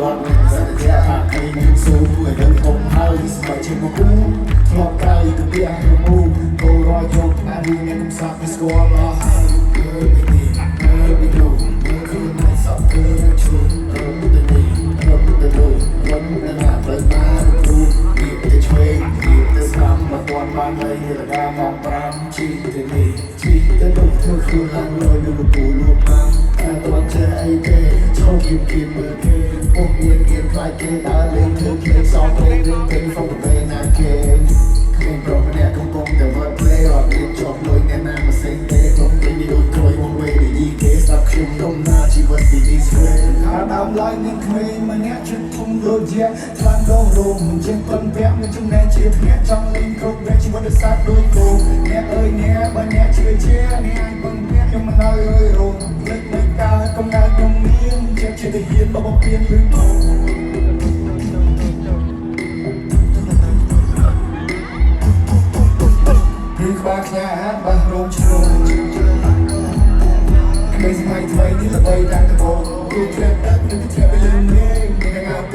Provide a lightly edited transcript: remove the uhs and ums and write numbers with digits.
រត់សន្តិថាឃើញមានស៊ូឲ្យដឹងធំហើយស្បែកជាមកគូធ្លាប់ក្រោយក៏វារមូគោរយយកអារីអ្នកកំសាប់ពីស្គាល់អស់ហើយពីនោះគឺមិនសក់គឺឈូរត់ទៅនេះរត់ទៅនោះរត់ទៅណាទៅមកគ្រូពីទៅឆ្វេងពីទៅស្ដាំមកទាន់បានហើយរដាមក5ជីទៅនេះជីទៅនោះធ្វើខ្លួនឡើងលយនៅពូលូបាំតែតន់ចេះអីទេឈប់គៀមមើលគេពុកមានគៀមខ្លាចគេដើរលេងធ្វើភ្លេងសងព្រេងរឿងពេញហ្វុកទៅណាគេគ្មានប្រម្នាក់កំពុងតែវត្ត play អត់មានជាប់លុយអ្នកណាមកសេងទេខ្ញុំពេញនេះដូចក្រួយមកវេយីគេស្ដាប់ខ្ញុំដុំណាជីវិតពីនេះស្វែងអាដើមឡើយមានក្មេងម្នាក់ជិតធំដូចជាខ្លាំងដងរោមជាងប៉ុនពាក់មានចំណែកជាភ្នាក់ចង់លេងគ្រប់វេជីវិតសាស្ត្រដូចគោអ្នកអើយអ្នកបើអ្នកជឿជាអ្នកអាចពឹងពាក់ខ្ញុំមិនឲ្យរើយរោមលេចមិនកើតកំណើតខ្ញុំមានជាទៅហ៊ានបបពៀនឬធំក្បាលខ្ញាអាចបះរោមជ្រុលពេលសម័យថ្មីនេះល្បីតាំងតបគូធ្លាប់ដឹកនឹងធ្លាប់លឿនលេងមានអាព